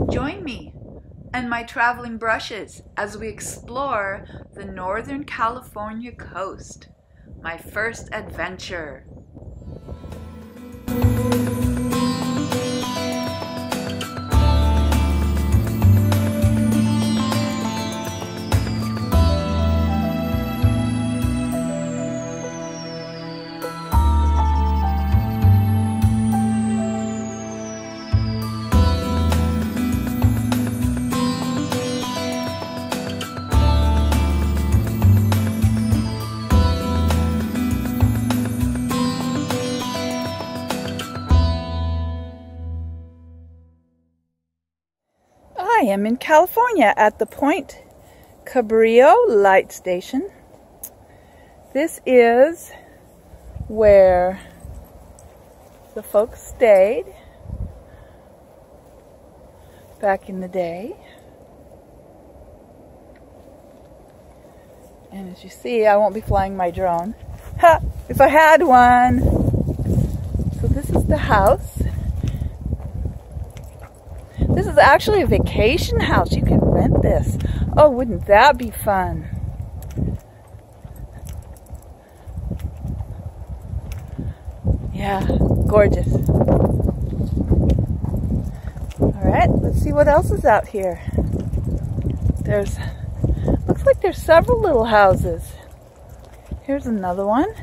Join me and my traveling brushes as we explore the Northern California coast, my first adventure. I am in California at the Point Cabrillo light station. This is where the folks stayed back in the day. And as you see, I won't be flying my drone. Ha! If I had one! So this is the house. This is actually a vacation house. You can rent this. Oh, wouldn't that be fun? Yeah, gorgeous. Alright, let's see what else is out here. Looks like there's several little houses. Here's another one.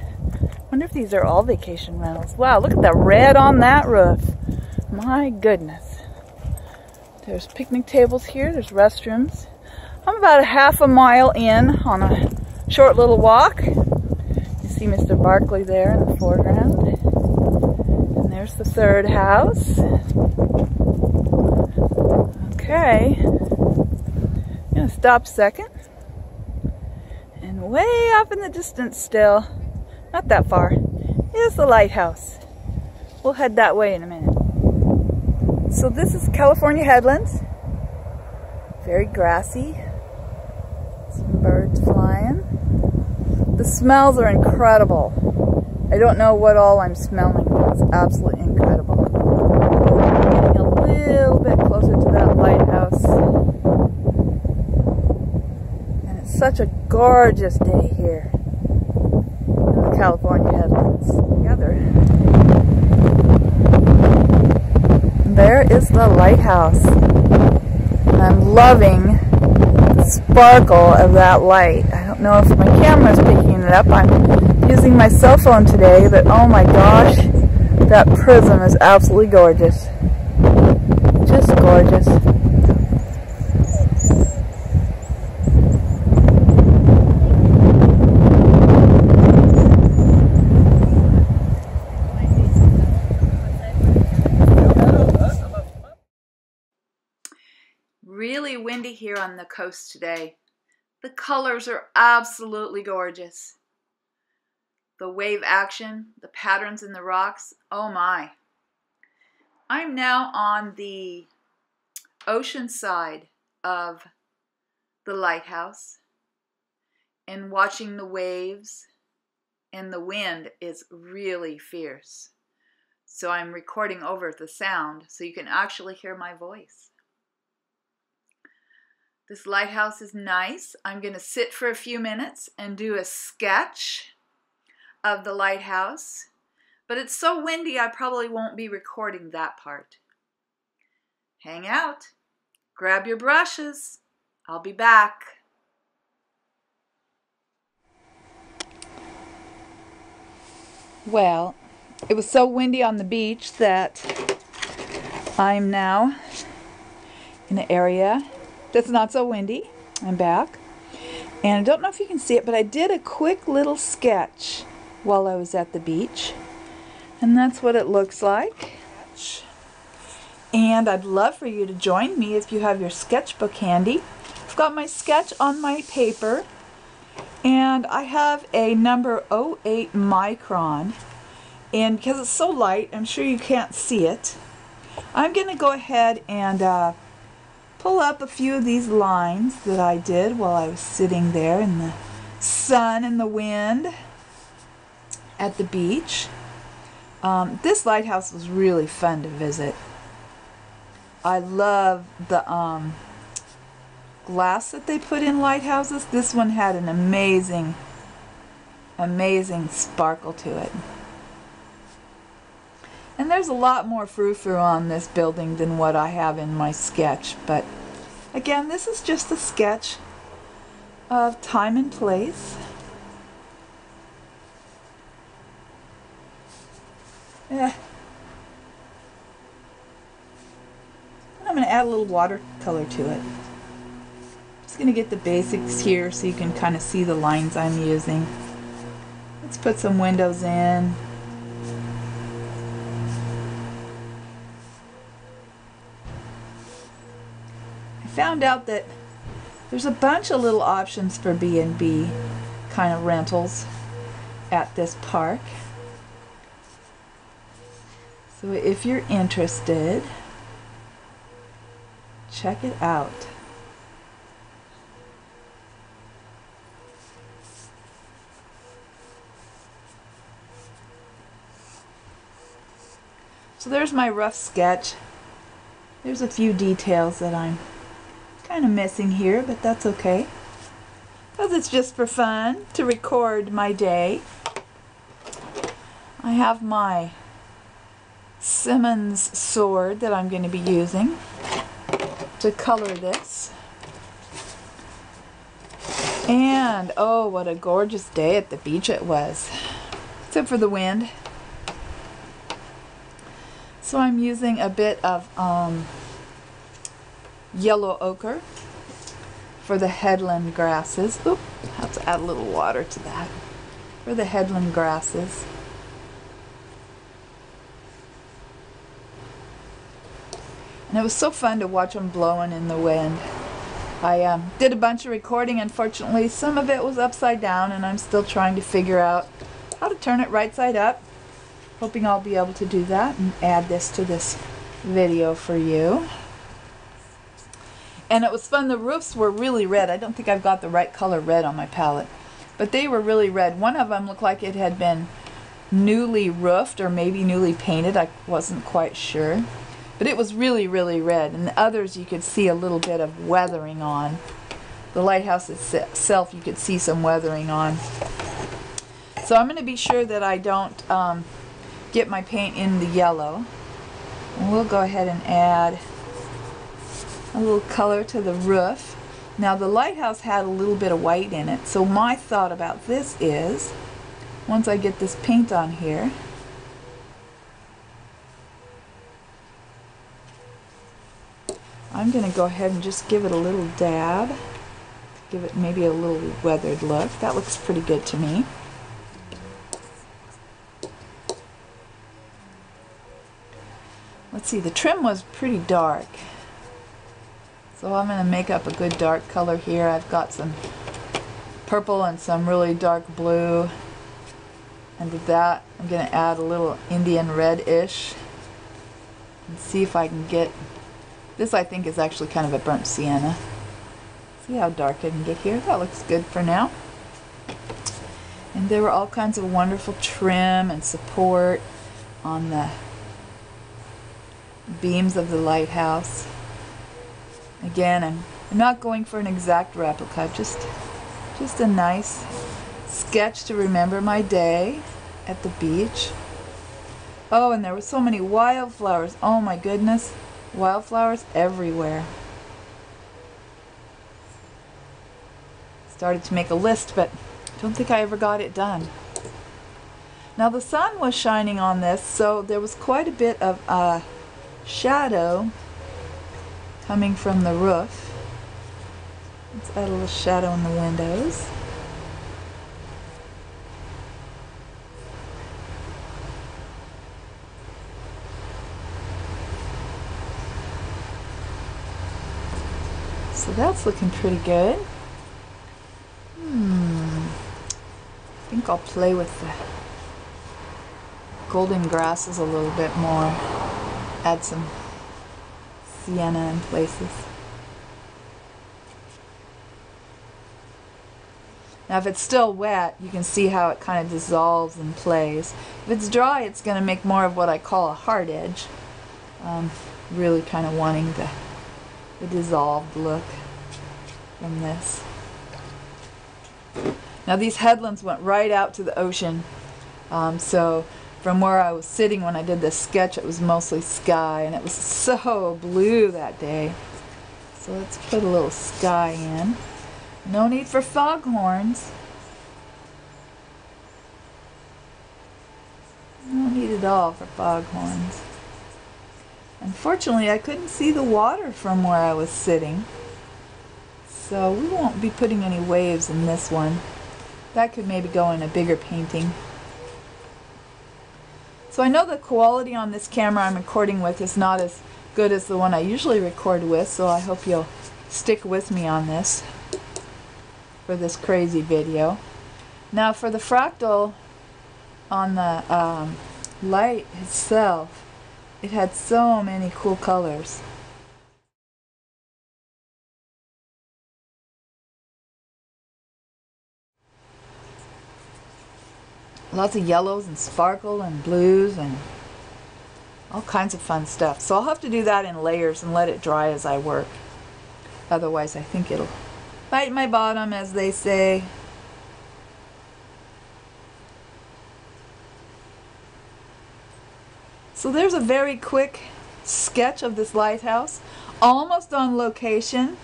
Wonder if these are all vacation rentals. Wow, look at the red on that roof. My goodness. There's picnic tables here, there's restrooms. I'm about a half a mile in on a short little walk. You see Mr. Barkley there in the foreground. And there's the third house. Okay. I'm gonna stop a second. And way up in the distance still, not that far, is the lighthouse. We'll head that way in a minute. So this is California Headlands. Very grassy. Some birds flying. The smells are incredible. I don't know what all I'm smelling, but it's absolutely incredible. Getting a little bit closer to that lighthouse. And it's such a gorgeous day here in the California Headlands. There is the lighthouse, and I'm loving the sparkle of that light. I don't know if my camera is picking it up. I'm using my cell phone today, but oh my gosh, that prism is absolutely gorgeous. Just gorgeous. Really windy here on the coast today. The colors are absolutely gorgeous. The wave action, the patterns in the rocks, oh my. I'm now on the ocean side of the lighthouse and watching the waves, and the wind is really fierce. So I'm recording over the sound so you can actually hear my voice. This lighthouse is nice. I'm going to sit for a few minutes and do a sketch of the lighthouse. But it's so windy I probably won't be recording that part. Hang out. Grab your brushes. I'll be back. Well, it was so windy on the beach that I'm now in an area that's not so windy. I'm back. And I don't know if you can see it, but I did a quick little sketch while I was at the beach. And that's what it looks like. And I'd love for you to join me if you have your sketchbook handy. I've got my sketch on my paper. And I have a number 08 micron. And because it's so light, I'm sure you can't see it. I'm going to go ahead and pull up a few of these lines that I did while I was sitting there in the sun and the wind at the beach. This lighthouse was really fun to visit. I love the glass that they put in lighthouses. This one had an amazing sparkle to it. And there's a lot more frou-frou on this building than what I have in my sketch, but again, this is just a sketch of time and place. I'm going to add a little watercolor to it. Just going to get the basics here so you can kind of see the lines I'm using. Let's put some windows in. I found out that there's a bunch of little options for B&B kind of rentals at this park. So if you're interested, check it out. So there's my rough sketch. There's a few details that I'm kind of missing here, but that's okay, because it's just for fun to record my day. I have my Simmons sword that I'm going to be using to color this. And oh, what a gorgeous day at the beach it was, except for the wind. So I'm using a bit of yellow ochre for the headland grasses. Oop, I have to add a little water to that. For the headland grasses. And it was so fun to watch them blowing in the wind. I did a bunch of recording. Unfortunately, some of it was upside down, and I'm still trying to figure out how to turn it right side up. Hoping I'll be able to do that and add this to this video for you. And it was fun. The roofs were really red. I don't think I've got the right color red on my palette, but they were really red. One of them looked like it had been newly roofed or maybe newly painted. I wasn't quite sure. But it was really, really red, and the others you could see a little bit of weathering on. The lighthouse itself you could see some weathering on. So I'm going to be sure that I don't get my paint in the yellow. And we'll go ahead and add a little color to the roof. Now the lighthouse had a little bit of white in it, so my thought about this is, once I get this paint on here, I'm going to go ahead and just give it a little dab. Give it maybe a little weathered look. That looks pretty good to me. Let's see, the trim was pretty dark. So I'm going to make up a good dark color here. I've got some purple and some really dark blue. And to that, I'm going to add a little Indian red-ish. And see if I can get... This I think is actually kind of a burnt sienna. See how dark I can get here? That looks good for now. And there were all kinds of wonderful trim and support on the beams of the lighthouse. Again, I'm not going for an exact replica, just a nice sketch to remember my day at the beach. Oh, and there were so many wildflowers. Oh my goodness. Wildflowers everywhere. Started to make a list, but I don't think I ever got it done. Now the sun was shining on this, so there was quite a bit of shadow coming from the roof. Let's add a little shadow in the windows. So that's looking pretty good. I think I'll play with the golden grasses a little bit more. Add some sienna in places. Now if it's still wet, you can see how it kind of dissolves and plays. If it's dry, it's going to make more of what I call a hard edge. really kind of wanting the dissolved look from this. Now these headlands went right out to the ocean, so from where I was sitting when I did this sketch, it was mostly sky, and it was so blue that day. So let's put a little sky in. No need for foghorns. No need at all for foghorns. Unfortunately, I couldn't see the water from where I was sitting, so we won't be putting any waves in this one. That could maybe go in a bigger painting. So I know the quality on this camera I'm recording with is not as good as the one I usually record with, so I hope you'll stick with me on this for this crazy video. Now for the fractal on the light itself, it had so many cool colors. Lots of yellows and sparkle and blues and all kinds of fun stuff. So I'll have to do that in layers and let it dry as I work. Otherwise I think it'll bite my bottom, as they say. So there's a very quick sketch of this lighthouse, almost on location.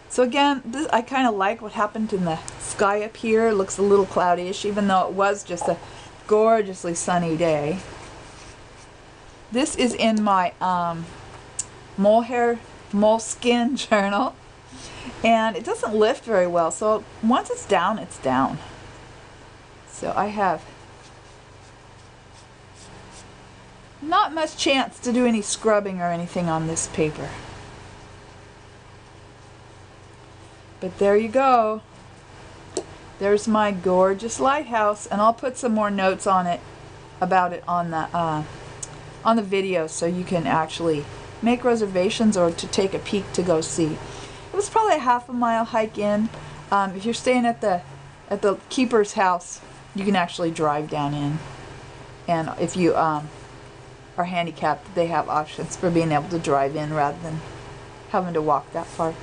So again, I kind of like what happened in the sky up here. It looks a little cloudy-ish, even though it was just a gorgeously sunny day. This is in my moleskin journal, and it doesn't lift very well, so once it's down, it's down. So I have not much chance to do any scrubbing or anything on this paper. But there you go. There's my gorgeous lighthouse, and I'll put some more notes on it, about it on the video, so you can actually make reservations or to take a peek to go see. It was probably a half-a-mile hike in. If you're staying at the keeper's house, you can actually drive down in, and if you are handicapped, they have options for being able to drive in rather than having to walk that far.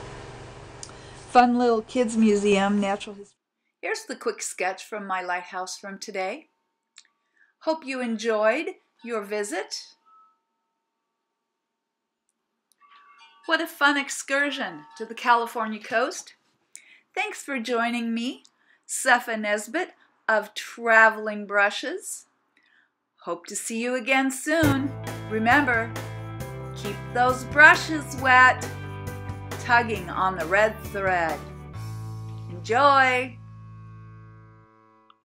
Fun little kids museum, natural history. Here's the quick sketch from my lighthouse from today. Hope you enjoyed your visit. What a fun excursion to the California coast. Thanks for joining me, Sepha Nesbitt of Traveling Brushes. Hope to see you again soon. Remember, keep those brushes wet, tugging on the red thread. Enjoy!